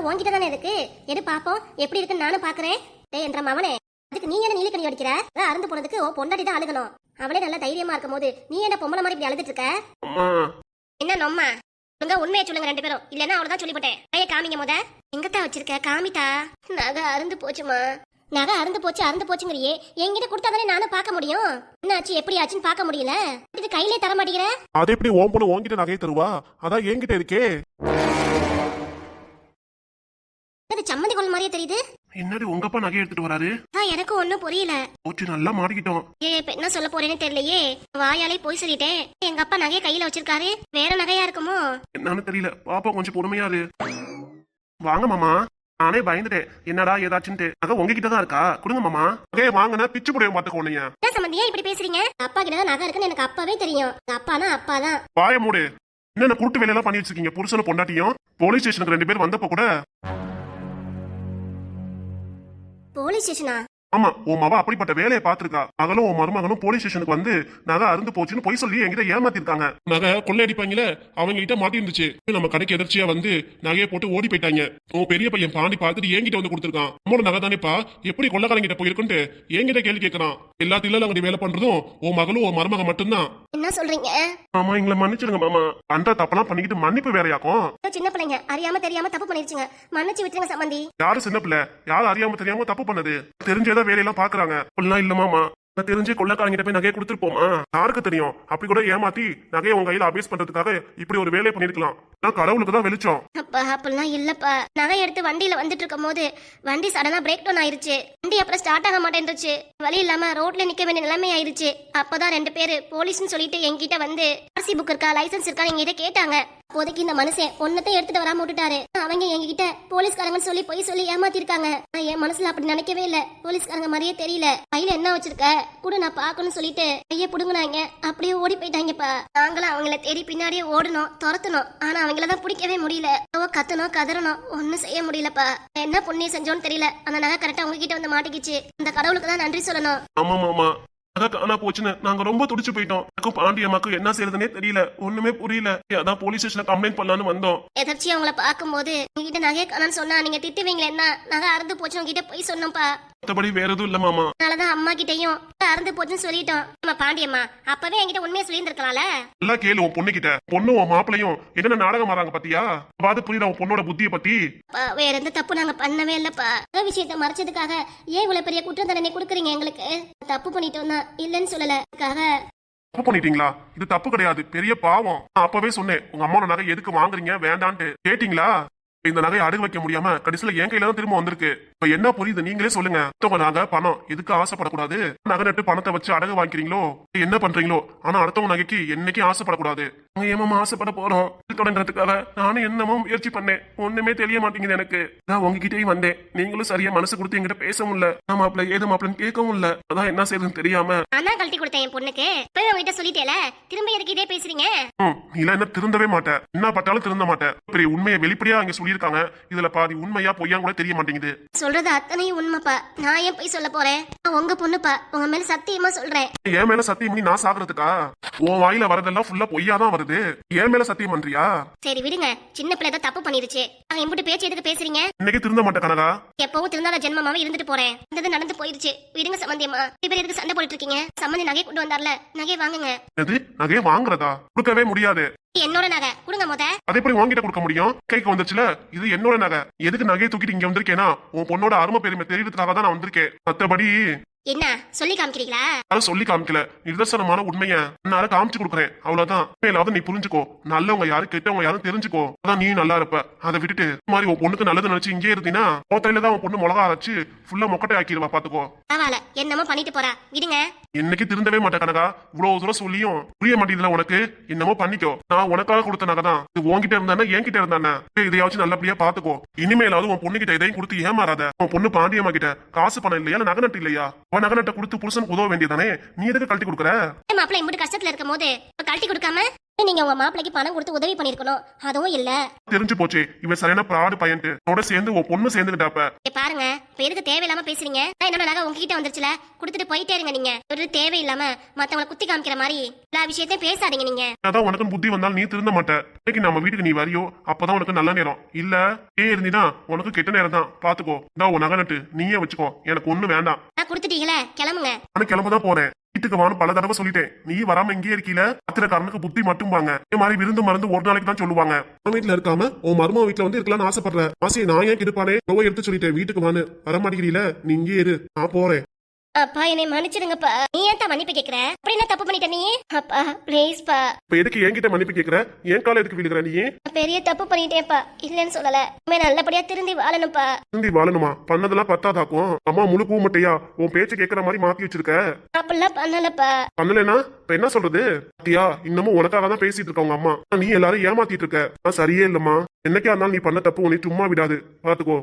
உன்கிட்ட தானே இருக்கு. எடு பாப்போம் எப்படி இருக்குன்னு நானும் பாக்குறேன். டேய் என்ற மவனே, அதுக்கு நீ என்ன நீலிக்கணி அடிக்கிற? அறுந்து போனதுக்கு உன் பொண்டாட்டி தான் அழுகணும். அவளே நல்ல தைரியமா இருக்கும் போது நீ என்ன பொம்பளை மாதிரி இப்படி அழுதுட்டு இருக்க? என்ன நொம்மா? உண்மையை சொல்லுங்க ரெண்டு பேரும், இல்லன்னா அவ்வளவுதான் சொல்லிவிட்டேன். கையை காமிங்க முத. எங்கத்தான் வச்சிருக்க? காமிதா. நகை அறுந்து போச்சுமா. நகை அறுந்து போச்சுங்கிறியே, என்கிட்ட கொடுத்தாதானே நானும் பார்க்க முடியும். என்ன ஆச்சு எப்படி ஆச்சுன்னு பார்க்க முடியல. இது கையிலே தர மாட்டேங்கிற. அது எப்படி ஓம் பொண்ணு உன்கிட்ட நகையை தருவா? அதான் என்கிட்ட இருக்கே. அது சம்மந்தி கொள்ள மாதிரியே தெரியுது. என்னடி உங்க அப்பா நகை எடுத்துட்டு வராரு? எனக்கு ஒண்ணும் புரியல. ஓச்சு நல்லா மாட்டிக்கிட்டோம். இப்ப என்ன சொல்ல போறேன்னு தெரியலையே. வாயாலே போய் சொல்லிட்டேன். எங்க அப்பா நகையை கையில வச்சிருக்காரு. வேற நகையா இருக்குமோ என்னன்னு தெரியல. பாப்பா கொஞ்சம் பொறுமையா இரு. வாங்க மாமா. நானே பயந்துட்டேன் என்னடா ஏதாச்சுன்ட்டு. நகை உங்ககிட்ட தான் இருக்கா? கொடுங்க மாமா. நகையை வாங்கினா பிச்சு புடியும் பாத்துக்கோங்க. என்ன சம்பந்தியா இப்படி பேசுறீங்க? அப்பா கிட்ட தான் நகை இருக்குன்னு எனக்கு அப்பாவே தெரியும். அப்பானா அப்பாதான். வாய மூடு. என்ன கூட்டு வேலையெல்லாம் பண்ணி வச்சிருக்கீங்க? புருஷனும் பொண்டாட்டியும் போலீஸ் ஸ்டேஷனுக்கு 2 பேர் வந்தப்ப கூட. போலீஸ் ஸ்டேஷனா? ஆமா, உன் மவ அப்படிப்பட்ட வேலையை பாத்துருக்கா. மகளும் உன் மருமகனும் போலீஸ் ஸ்டேஷனுக்கு வந்து நகை அறுந்து போச்சுன்னு பொய் சொல்லி என்கிட்ட ஏமாத்திருக்காங்க. நகை கொள்ளையடிப்பாங்களே அவங்க கிட்ட மாட்டி இருந்துச்சு. நம்ம கடைக்கு எதிர்ச்சியா வந்து நகையை போட்டு ஓடி போயிட்டாங்க. உன் பெரிய பையன் பாண்டி பார்த்துட்டு என்கிட்ட வந்து கொடுத்துருக்கான். நம்மளோட நகை தானேப்பா, எப்படி கொள்ளக்காரங்கிட்ட போயிருக்குன்ட்டு என்கிட்ட கேள்வி கேட்கறான். எல்லாத்திலும் அங்க வேலை பண்றதும் உன் மகளும் உன் மருமக மட்டும்தான். என்ன சொல்றீங்க? ஆமா, எங்களை மன்னிச்சிருங்க மாமா. பண்ற தப்பெல்லாம் பண்ணிக்கிட்டு மன்னிப்பு வேறையாக்கும். சின்ன பிள்ளைங்க அறியாம தெரியாம தப்பு பண்ணிருச்சுங்க. மன்னிச்சு விட்டுருங்க சம்பந்தி. யாரு சின்ன பிள்ளை? யாரு அறியாம தெரியாம தப்பு பண்ணது? தெரிஞ்சேதான் வேலையெல்லாம் பாக்குறாங்க. இல்ல மாமா, தெரிஞ்சு கொள்ளக்காரங்கிட்ட போய் நகையை கொடுத்துருப்போமா? யாருக்கு தெரியும்? அப்படி கூட ஏமாத்தி நகையை உங்க கையில அபேஸ் பண்றதுக்காக இப்படி ஒரு வேலையை பண்ணிருக்கலாம். கடவுளுக்கு தான் வெளிச்சம். அப்பா அப்படிலாம் இல்லப்பா. நகை எடுத்து வண்டியில வந்துட்டு இருக்கும் போது வண்டி சடனா பிரேக் டவுன் ஆயிருச்சு. வண்டி அப்புறம் ஸ்டார்ட் ஆக மாட்டேன்ருச்சு. வழி இல்லாம ரோட்ல நிக்க வேண்டிய நிலைமை ஆயிருச்சு. அப்பதான் 2 பேரு போலீஸ்னு சொல்லிட்டு என்கிட்ட வந்து ஆர்சி புக் இருக்கா லைசன்ஸ் இருக்கா என்கிட்ட கேட்டாங்க. அப்போதைக்கு இந்த மனுஷன் ஒன்னத்தை எடுத்துட்டு வராம விட்டுட்டாரு. அவங்க எங்ககிட்ட போலீஸ்காரங்கன்னு சொல்லி பொய் சொல்லி ஏமாத்திருக்காங்க. என் மனசுல அப்படி நினைக்கவே இல்ல. போலீஸ்காரங்க மாதிரியே தெரியல. கையில என்ன வச்சிருக்க கூட நான் பாக்கணும்னு சொல்லிட்டு கைய புடுங்கினாங்க. அப்படியே ஓடி போயிட்டாங்கப்பா. நாங்களும் அவங்கள தேடி பின்னாடியே ஓடணும், துரத்தணும். ஆனா அவங்களதான் பிடிக்கவே முடியல. கத்தணும் கதறணும், ஒன்னும் செய்ய முடியலப்பா. என்ன புண்ணியம் செஞ்சோன்னு தெரியல. அந்த நகை கரெக்டா உங்ககிட்ட வந்து மாட்டிக்கிச்சு. அந்த கடவுளுக்கு தான் நன்றி சொல்லணும். ஆமா மாமா, காணா போச்சுன்னு நாங்க ரொம்ப துடிச்சு போயிட்டோம். எனக்கும் பாண்டியம்மாக்கும் என்ன செய்யறதுனே தெரியல. ஒண்ணுமே புரியல. அதான் போலீஸ் ஸ்டேஷன்ல கம்ப்ளைண்ட் பண்ணலான்னு வந்தோம். எதர்ச்சியா உங்களை பாக்கும்போது உங்ககிட்ட நகை காணான்னு சொன்னா நீங்க திட்டுவீங்களே. என்ன நகை அறுந்து போச்சு உங்ககிட்ட போய் சொன்னோம்ப்பா. மத்தபடி வேற எதுவும் இல்ல மாமா. அதனாலதான் அம்மா கிட்டையும் அறுந்து போச்சுன்னு சொல்லிட்டோம். நம்ம பாண்டியம்மா அப்பவே என்கிட்ட உண்மையை சொல்லியிருந்திருக்கலாம்ல. நல்லா கேளு உன் பொண்ணு கிட்ட. பொண்ணு உன் மாப்பிளையும் என்னென்ன நாடகம் ஆறாங்க பாத்தியா? பாத்து புரியுதா உன் பொண்ணோட புத்திய பத்தி? வேற எந்த தப்பு நாங்க பண்ணவே இல்லப்பா. விஷயத்த மறைச்சதுக்காக ஏன் இவ்வளவு பெரிய குற்றம் தண்டனை கொடுக்குறீங்க எங்களுக்கு? தப்பு பண்ணிட்டோம் தான், இல்லன்னு சொல்லல. தப்பு பண்ணிட்டீங்களா? இது தப்பு கிடையாது, பெரிய பாவம். நான் அப்பவே சொன்னேன் உங்க அம்மாவோட நகை எதுக்கு வாங்குறீங்க வேண்டான்ட்டு. கேட்டீங்களா? இந்த நகையை அடகு வைக்க முடியாம கடைசியில என் கையில தான் திரும்ப வந்திருக்கு. இப்ப என்ன புரியுது நீங்களே சொல்லுங்க. நகை பணம் எதுக்கு ஆசைப்படக்கூடாது? நகை நட்டு பணத்தை வச்சு அடகு வாங்கிக்கிறீங்களோ என்ன பண்றீங்களோ, ஆனா அடுத்தவங்க நகைக்கு என்னைக்கும் ஆசைப்படக்கூடாது. ஏமாமா ஆசைப்பட போறோம் தொடங்குறதுக்காக நானும் என்னமோ முயற்சி பண்ணேன். ஒண்ணுமே தெரிய மாட்டேங்குது எனக்கு. நான் உங்ககிட்டயும் வந்தேன். நீங்களும் சரியா மனசு கொடுத்து என்கிட்ட பேச முடியல. நான் மாப்பிள்ள ஏது மாப்பிள்ளன்னு கேட்கவும் இல்ல. அதான் என்ன செய்யுதுன்னு தெரியாம அதான் கழட்டி கொடுத்தேன் என் பொண்ணுக்கு. உங்ககிட்ட சொல்லிட்டேல, திரும்ப எதுக்கு இதே பேசுறீங்க? நீலாம் என்ன திருந்தவே மாட்டேன். என்ன பட்டாலும் திருந்த மாட்டேன். பெரிய உண்மையை வெளிப்படையா அங்க சொல்லியிருக்காங்க. இதுல பாதி உண்மையா பொய்யா கூட தெரிய மாட்டேங்குது. சொல்றது அத்தனையும் உண்மைப்பா. நான் ஏன் போய் சொல்ல போறேன்? உங்க பொண்ணுப்பா, உங்க மேல சத்தியமா சொல்றேன். என் மேல சத்தியம் பண்ணி நான் சாகுறதுக்கா? உன் வாயில வரதெல்லாம் ஃபுல்லா பொய்யா தான் வருது. என் மேல சத்தியம் பண்றியா? சரி விடுங்க, சின்ன பிள்ளை தான் தப்பு பண்ணிருச்சு. அவன் இம்புட்டு பேச்சு எதுக்கு பேசுறீங்க? இன்னைக்கு திருந்த மாட்டேன் கனகா. எப்பவும் திருந்தாத ஜென்மமாவே இருந்துட்டு போறேன். இந்த நடந்து போயிருச்சு. விடுங்க சம்பந்தியம்மா. இப்ப எதுக்கு சண்டை போட்டுட்டு இருக்கீங்க? சம்பந்தி நகை கொண்டு வந்தார்ல, நகை வாங்குங்க. எது நகையை வாங்குறதா? கொடுக்கவே முடியாது. என்னோட நகை கொடுங்க முத. அதை எப்படி வாங்கிட்ட கொடுக்க முடியும்? கைக்கு வந்துச்சுல, இது என்னோட நகை. எதுக்கு நகையை தூக்கிட்டு இங்க வந்திருக்கேனா உன் பொண்ணோட அருமை பெருமை தெரியறதுக்காக தான் நான் வந்திருக்கேன். மத்தபடி என்ன சொல்லி காமிக்கிறீங்களா? அதை சொல்லி காமிக்கல, நிதர்சனமான உண்மைய நான் காமிச்சு கொடுக்குறேன். அவ்வளவுதான். மேலாவது நீ புரிஞ்சுக்கோ. நல்லவங்க யாரு கெட்டவங்க யாரும் தெரிஞ்சுக்கோ. அதான் நீ நல்லா இருப்ப. அதை விட்டுட்டு மாதிரி உன் பொண்ணுக்கு நல்லது நினைச்சு இங்கே இருந்தீங்கன்னா கோத்தையில தான் உன் பொண்ணு மிளகா அரைச்சு ஃபுல்லா மொக்கட்டை ஆக்கிடுவா. பாத்துக்கோ. பரவாயில்ல, என்னமோ பண்ணிட்டு போறா, விடுங்க. என்னைக்கு திருந்தவே மாட்டேன் கனகா. இவ்வளவு தூரம் சொல்லியும் புரிய மாட்டேங்குதுல உனக்கு. என்னமோ பண்ணிக்கோ. நான் உனக்காக கொடுத்த நகை தான். இது உன்கிட்ட இருந்தானே என்கிட்ட இருந்தானே. இதையாச்சும் நல்லபடியா பாத்துக்கோ. இனிமேலாவது உன் பொண்ணு கிட்ட இதையும் கொடுத்து ஏமாறாத. உன் பொண்ணு பாண்டியம்மா கிட்ட காசு பணம் இல்லையா, நகை நட்டு இல்லையா, அவன் நகை நட்டை கொடுத்து புருஷனுக்கு உதவ வேண்டியதானே, நீ எதுக்கு கழட்டி கொடுக்குற? மாப்பிள்ளை இப்படி கஷ்டத்துல இருக்கும் போது கழட்டி கொடுக்காம நீங்க உங்க மாப்பிளைக்கு பணம் கொடுத்து உதவி பண்ணிருக்கணும். அதுவும் இல்ல. தெரிஞ்சு போச்சு இவன் சரியான பிராடு பையன்ட்டு. அவனோட சேர்ந்து உன் பொண்ணு சேர்ந்துக்கிட்டாப்ப. பாருங்க, இப்ப எதுக்கு தேவையில்லாம பேசுறீங்க? என்னோட நகை உங்ககிட்ட வந்துருச்சுல, கொடுத்துட்டு போயிட்டே இருங்க. நீங்க ஒரு தேவையில்லாம மத்தவங்களை குத்தி காமிக்கிற மாதிரி எல்லா விஷயத்தையும் பேசாதீங்க. நீங்க அதான் உனக்கு புத்தி வந்தாலும் நீ திருந்த மாட்ட. இன்னைக்கு நம்ம வீட்டுக்கு நீ வரியோ அப்பதான் உனக்கு நல்ல நேரம். இல்ல இருந்தீனா உனக்கு கெட்ட நேரம் தான். பாத்துக்கோ, நான் உன் நகை நட்டு நீயே வச்சுக்கோ, எனக்கு ஒண்ணு வேண்டாம். நான் கொடுத்துட்டீங்களே, கிளம்புங்க. நான் கிளம்பதான் போறேன். வீட்டுக்கு வான்னு பல தடவை சொல்லிட்டேன். நீ வராம இங்கே இருக்கீல, அத்திரக்காரனுக்கு புத்தி மட்டும்பாங்க. இந்த மாதிரி விருந்து மருந்து ஒரு நாளைக்கு தான் சொல்லுவாங்க. உன் வீட்டுல இருக்காம உன் மருமக வீட்டுல வந்து இருக்கலாம்னு ஆசைப்படுற. ஆசையை நான் ஏன் கெடுப்பானே? எடுத்து சொல்லிட்டேன், வீட்டுக்கு வான்னு. வர மாட்டேங்கிறீல, நீ இங்கே இரு, நான் போறேன். அப்பா என்னை மன்னிச்சிடுங்கப்பா. நீ ஏன் மன்னிப்பு கேக்குற? அப்படி என்ன தப்பு பண்ணிட்ட நீ? அப்பா ப்ளீஸ் பா. இப்ப எதுக்கு என்கிட்ட மன்னிப்பு கேக்குற? என் கால எதுக்கு விழுகிற நீ? பெரிய தப்பு பண்ணிட்டேன்ப்பா, இல்லன்னு சொல்லல. நல்லபடியா திருந்தி வாழணும்ப்பா. திருந்தி வாழணுமா? பண்ணதெல்லாம் பத்தாதாக்கும். அம்மா முழு கூமட்டையா உன் பேச்சு கேட்கற மாதிரி மாத்தி வச்சிருக்க. அப்படிலாம் பண்ணலப்பா. பண்ணலனா இப்ப என்ன சொல்றது? பாத்தியா, இன்னமும் உனக்காக தான் பேசிட்டு இருக்க உங்க அம்மா. நீ எல்லாரும் ஏமாத்திட்டு இருக்க. நான் சரியே இல்லம்மா. என்னைக்கா இருந்தாலும் நீ பண்ண தப்பு உன்னை சும்மா விடாது, பாத்துக்கோ.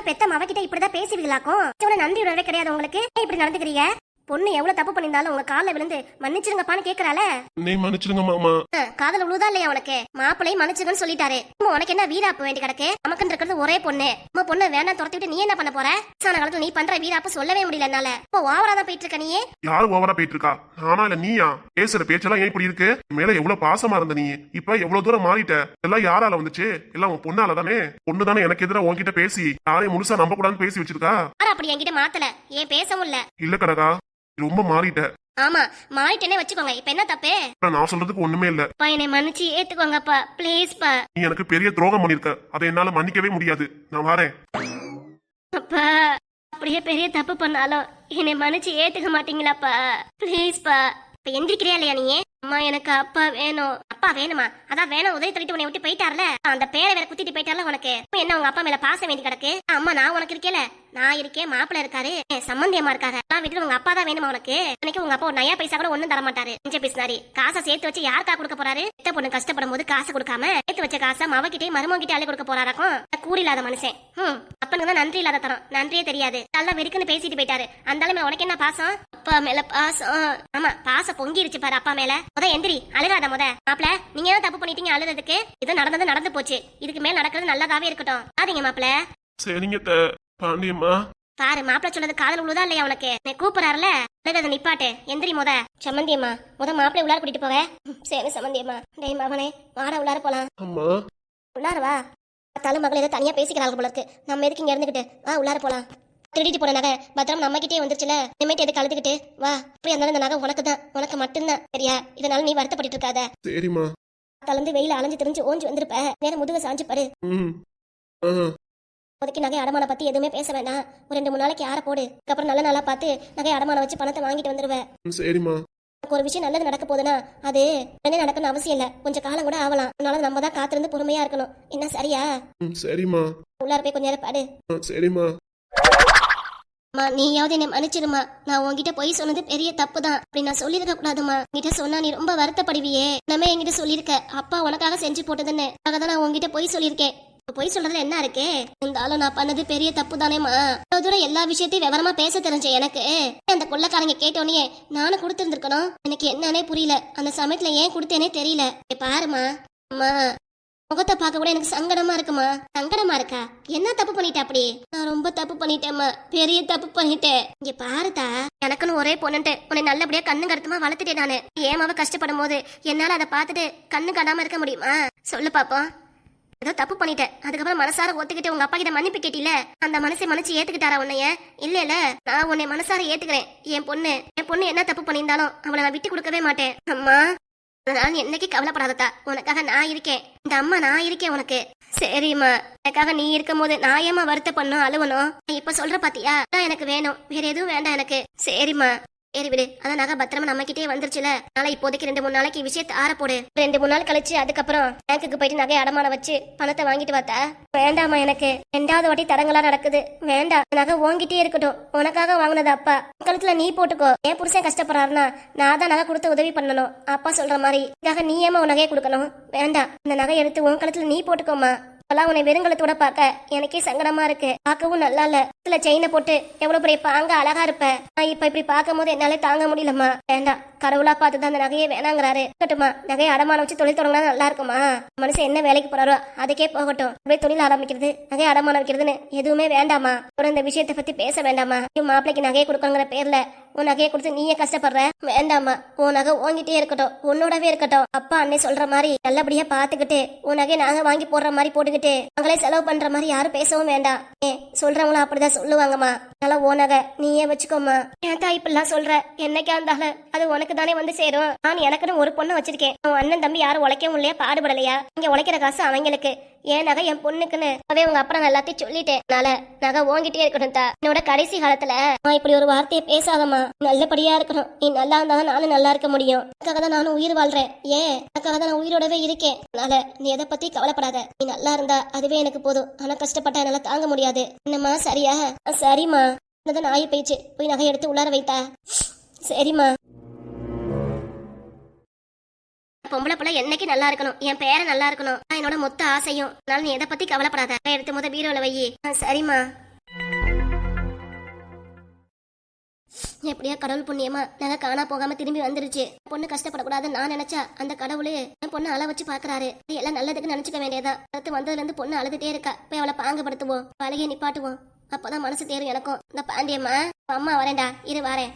பெத்த மவகிட்ட இப்படிதான் பேசுவீங்களாக்கும்? நன்றி உணர்வே கிடையாது உங்களுக்கு. இப்படி நடந்துக்கிறீங்க. பொண்ணு எவ்வளவு தப்பு பண்ணிருந்தாலும் உங்க கால விழுந்து மன்னிச்சிருங்கப்பான்னு கேக்குறால. நீ மன்னிச்சிருங்க மாமா. காதல விழுதா இல்லையா உனக்கு? மாப்பிள்ளை மன்னிச்சுங்கன்னு சொல்லிட்டாரு. உனக்கு என்ன வீராப்பு வேண்டி கிடக்கு? நமக்கு இருக்கிறது ஒரே பொண்ணு. நம்ம பொண்ணு வேணா துரத்தி விட்டு நீ என்ன பண்ண போற? சான காலத்துல நீ பண்ற வீராப்பு சொல்லவே முடியல என்னால. இப்போ ஓவரா தான் போயிட்டு இருக்க. நீ யாரு ஓவரா போயிட்டு இருக்கா? நானா இல்ல நீயா? பேசுற பேச்செல்லாம் ஏன் இப்படி இருக்கு? மேல எவ்வளவு பாசமா இருந்த நீ இப்ப எவ்வளவு தூரம் மாறிட்ட. எல்லாம் யாரால வந்துச்சு? எல்லாம் உன் பொண்ணால தானே. பொண்ணு தானே எனக்கு எதிராக உன்கிட்ட பேசி யாரையும் முழுசா நம்ப கூடாதுன்னு பேசி வச்சிருக்கா. அப்படி என்கிட்ட மாத்தல, ஏன் பேசவும் இல்ல. இல்ல கடகா, ரொம்ப மாறிட்ட. ஆமா, மாறிட்டேனே வச்சுக்கோங்க. இப்ப என்ன தப்பு? நான் சொல்றதுக்கு ஒண்ணுமே இல்ல. என்னை மன்னிச்சு ஏத்துக்கோங்கப்பா, ப்ளீஸ் பா. நீ எனக்கு பெரிய துரோகம் பண்ணிருக்க, அதை என்னால மன்னிக்கவே முடியாது. நான் வரேன். அப்பா, அப்படியே பெரிய தப்பு பண்ணாலும் என்னை மன்னிச்சு ஏத்துக்க மாட்டீங்களாப்பா? ப்ளீஸ் பா. இப்ப எந்திரிக்கிறியா இல்லையா நீ? அம்மா எனக்கு அப்பா வேணும். அப்பா வேணுமா? அதான் வேணும், உதவி தள்ளிட்டு உன்னை விட்டு போயிட்டார்ல, அந்த பேரை வேற குத்திட்டு போயிட்டார்ல. உனக்கு என்ன உங்க அப்பா மேல பாசம் வேண்டி கிடக்கு? அம்மா நான் உனக்கு இருக்கேல, நான் இருக்கேன், மாப்பிள்ள இருக்காரு, சம்பந்தியமா இருக்காங்க. நான் விட்டு உங்க அப்பா தான் வேணுமா உனக்கு? அன்னைக்கு உங்க அப்பா ஒரு நயா பைசா கூட ஒண்ணும் தர மாட்டாரு. இஞ்ச பேசினாரு. காசை சேர்த்து வச்சு யாருக்கா கொடுக்க போறாரு? எத்த பொண்ணு கஷ்டப்படும் போது காசு கொடுக்காம சேர்த்து வச்ச காசை மவகிட்டே மருமகிட்டே அள்ளி கொடுக்க போறாராக்கும். கூறி இல்லாத மனுஷன். அப்பனுக்கு தான் நன்றி இல்லாத தரம், நன்றியே தெரியாது. நல்லா வெறுக்குன்னு பேசிட்டு போயிட்டாரு. அந்த மேல உனக்கு என்ன பாசம்? அப்பா மேல பாசம். ஆமா, பாசம் பொங்கிருச்சு பாரு அப்பா மேல. எந்திரி, அழுகாத முத. மாப்பிள, நீங்க தான் தப்பு பண்ணிட்டீங்க, அழுதுக்கு. இது நடந்தது நடந்து போச்சு. இதுக்கு மேல நடக்கிறது நல்லதாவே இருக்கட்டும். பாருங்க மாப்பிள. சரிங்க பாண்டியம்மா. பாரு, மாப்பிள சொல்றது காதல் உள்ளதா இல்லையா உனக்கு? நீ கூப்பிடறாருல, அழுகாத நிப்பாட்டு. எந்திரி முத. சம்மந்தியம்மா, முத மாப்பிளை உள்ளார கூட்டிட்டு போவே. சரி சம்மந்தியம்மா. டேய் மகனே, வாடா உள்ளார போலாம். அம்மா உள்ளார வா. தலை மகள் ஏதோ தனியா பேசிக்கிறாங்க போல இருக்கு. நம்ம எதுக்கு இங்க இருந்துகிட்டு? வா உள்ளார போலாம். திருடிட்டு போன நகை பத்திரம் நம்ம கிட்டே வந்துருச்சுல, இனிமேட்டு எதுக்கு அழுதுகிட்டு? வா. அப்படி இருந்தாலும் இந்த நகை உனக்கு தான், உனக்கு மட்டும்தான். சரியா? இதனால நீ வருத்தப்பட்டு இருக்காத. சரிம்மா. கலந்து வெயில அலைஞ்சு தெரிஞ்சு ஓஞ்சி வந்திருப்ப. நேரம் முதுக சாஞ்சு பாரு. இப்போதைக்கு நகை அடமான பத்தி எதுவுமே பேச வேண்டாம். ஒரு 2-3 நாளைக்கு யார போடு. அதுக்கப்புறம் நல்ல நாளா பார்த்து நகை அடமான வச்சு பணத்தை வாங்கிட்டு வந்துருவேன். சரிம்மா. ஒரு விஷயம் நல்லது நடக்க போகுதுன்னா அது உடனே நடக்கணும் அவசியம் இல்ல, கொஞ்சம் காலம் கூட ஆகலாம். அதனால நம்ம தான் காத்திருந்து பொறுமையா இருக்கணும். என்ன சரியா? சரிம்மா. உள்ளார போய் கொஞ்ச நேரம் பாடு. சரிம்மா. நீயாவது என்னை மன்னிச்சிருமா. நான் உன்கிட்ட போய் சொன்னது பெரிய தப்பு தான். அப்படி நான் சொல்லிருக்க கூடாதுமா. உன்கிட்ட சொன்னா நீ ரொம்ப வருத்தப்படுவியே. நம்ம என்கிட்ட சொல்லிருக்க அப்பா உனக்காக செஞ்சு போட்டதுன்னு. அதுதான் நான் உன்கிட்ட போய் சொல்லியிருக்கேன். போய் சொல்றதுல என்ன இருக்கு? இருந்தாலும் நான் பண்ணது பெரிய தப்பு தானேமா. தூரம் எல்லா விஷயத்தையும் விவரமா பேச தெரிஞ்ச எனக்கு அந்த கொள்ளக்காரங்க கேட்டோன்னே நானும் கொடுத்துருந்துருக்கணும். எனக்கு என்னன்னே புரியல. அந்த சமயத்துல ஏன் கொடுத்தேனே தெரியல. பாருமா, அம்மா முகத்தை பார்க்க கூட எனக்கு சங்கடமா இருக்குமா. சங்கடமா இருக்கா? என்ன தப்பு பண்ணிட்ட? அப்படி நான் ரொம்ப தப்பு பண்ணிட்டேம்மா, பெரிய தப்பு பண்ணிட்டேன். இங்க பாருதா, எனக்குன்னு ஒரே பொண்ணுட்டு உன்னை நல்லபடியா கண்ணு கருத்துமா வளர்த்துட்டேன் நானு. ஏமாவ கஷ்டப்படும் போது என்னால அதை பார்த்துட்டு கண்ணு காணாம இருக்க முடியுமா? சொல்லு பாப்போம். ஏதோ தப்பு பண்ணிட்டேன், அதுக்கப்புறம் மனசார ஒத்துக்கிட்டு உங்க அப்பா கிட்ட மன்னிப்பு கேட்டில, அந்த மனசை மன்னிச்சு ஏத்துக்கிட்டாரா உன்னைய? இல்ல நான் உன்னை மனசார ஏத்துக்கிறேன். என் பொண்ணு என்ன தப்பு பண்ணியிருந்தாலும் அவளை நான் விட்டு கொடுக்கவே மாட்டேன் அம்மா. நான் என்னைக்கு கவலைப்படாததா, உனக்காக நான் இருக்கேன். இந்த அம்மா நான் இருக்கேன் உனக்கு. சரிம்மா, எனக்காக நீ இருக்கும் போது நான் ஏமா வருத்தப்படணும் அழுவணும்? இப்ப சொல்ற பாத்தியா, எனக்கு வேணும், வேற எதுவும் வேண்டாம் எனக்கு. சரிம்மா, சரி விடு. அதான் நகை பத்திரமா நம்ம கிட்டே வந்துருச்சுல. அதனால இப்போதைக்கு 2-3 நாளைக்கு விஷயத்தை ஆற போடு. 2-3 நாள் கழிச்சு அதுக்கப்புறம் பேங்குக்கு போயிட்டு நகை அடமான வச்சு பணத்தை வாங்கிட்டு வாத்தா. வேண்டாமா, எனக்கு 2வது வாட்டி தடங்களா நடக்குது. வேண்டாம், நகை ஓங்கிட்டே இருக்கட்டும். உனக்காக வாங்கினது அப்பா. கழுத்துல நீ போட்டுக்கோ. என் புருஷன் கஷ்டப்படுறாருன்னா நான் தான் நகை கொடுத்து உதவி பண்ணணும். அப்பா சொல்ற மாதிரி இதுக்காக நீ ஏமா உன் நகையை கொடுக்கணும்? வேண்டாம், இந்த நகை எடுத்து உன் கழுத்துல நீ போட்டுக்கோமா. அதெல்லாம் உன்னை வெறுங்கலத்தோட பார்க்க எனக்கே சங்கடமா இருக்கு. பார்க்கவும் நல்லா இல்ல. இதுல செயினை போட்டு எவ்வளவு பெரிய பாங்க அழகா இருப்ப. நான் இப்ப இப்படி பார்க்கும் போது என்னால தாங்க முடியலம்மா. வேண்டாம், கடவுளா பார்த்துதான் அந்த நகையை வேணாங்கிறாரு. இருக்கட்டுமா, நகையை அடமானம் வச்சு தொழில் தொடங்கினா நல்லா இருக்குமா? மனுஷன் என்ன வேலைக்கு போறாரோ அதுக்கே போகட்டும். அப்படியே தொழில் ஆரம்பிக்கிறது, நகையை அடமானம் வைக்கிறதுன்னு எதுவுமே வேண்டாமா. அப்புறம் இந்த விஷயத்தை பத்தி பேச வேண்டாமா. மாப்பிளைக்கு நகையை கொடுக்கணுங்கிற பேர்ல உன் நகையை கொடுத்து நீயே கஷ்டப்படுற. வேண்டாமா, உன் நகை ஓங்கிட்டே இருக்கட்டும், உன்னோடவே இருக்கட்டும். அப்பா அன்னை சொல்ற மாதிரி நல்லபடியா பாத்துக்கிட்டு உன் நகையை நாங்க வாங்கி போடுற மாதிரி போட்டுக்கிட்டு நாங்களே செலவு பண்ற மாதிரி யாரும் பேசவும் வேண்டாம். சொல்றவங்களும் அப்படிதான் சொல்லுவாங்கம்மா. அதனால உன் நகை நீயே வச்சுக்கோமா. ஏன் தான் இப்பெல்லாம் சொல்ற? என்னைக்கா இருந்தாலும் அது உனக்கு தானே வந்து சேரும். நான் எனக்குன்னு ஒரு பொண்ணு வச்சிருக்கேன். உன் அண்ணன் தம்பி யாரும் உழைக்கவும் இல்லையா, பாடுபடலையா? இங்க உழைக்கிற காசு அவங்களுக்கு. என் நகை என் பொண்ணுக்குன்னு அதே உங்க அப்புறம் எல்லாத்தையும் சொல்லிட்டேன். அதனால நகை ஓங்கிட்டே இருக்கணும் தா. என்னோட கடைசி காலத்துல நான் இப்படி ஒரு வார்த்தையை பேசாதம்மா. நல்லபடியா இருக்கணும். நீ நல்லா இருந்தாதான் நானும் நல்லா இருக்க முடியும். அதுக்காக தான் நானும் உயிர் வாழ்றேன். அதுக்காக தான் நான் உயிரோடவே இருக்கேன். அதனால நீ எதை பத்தி கவலைப்படாத. நீ நல்லா இருந்தா அதுவே எனக்கு போதும். ஆனா கஷ்டப்பட்டா என்னால தாங்க முடியாது. என்னம்மா சரியா? சரிம்மா. இந்த நாய் போயிடுச்சு, போய் நகை எடுத்து உள்ளார வைத்தா. சரிம்மா. பொம்பளை பிள்ளை என்னைக்கு நல்லா இருக்கணும், என் பேரை நல்லா இருக்கணும், என்னோட மொத்த ஆசையும். அதனால நீ எதை பத்தி கவலைப்படாத. எடுத்து முத பீரோல வை. சரிம்மா. எப்படியா கடவுள் புண்ணியமா நகை காணா போகாம திரும்பி வந்துருச்சு. பொண்ணு கஷ்டப்படக்கூடாதுன்னு நான் நினைச்சா அந்த கடவுளே என் பொண்ணு அள வச்சு பாக்குறாரு. எல்லாம் நல்லதுக்கு நினைச்சுக்க வேண்டியதா. அடுத்து வந்ததுல இருந்து பொண்ணு அழுதுட்டே இருக்கா. போய் அவளை பாங்கப்படுத்துவோம், பழகிய நிப்பாட்டுவோம். அப்பதான் மனசு தேரும் எனக்கும். இந்த பாண்டியம்மா, அம்மா வரேன்டா, இரு வரேன்.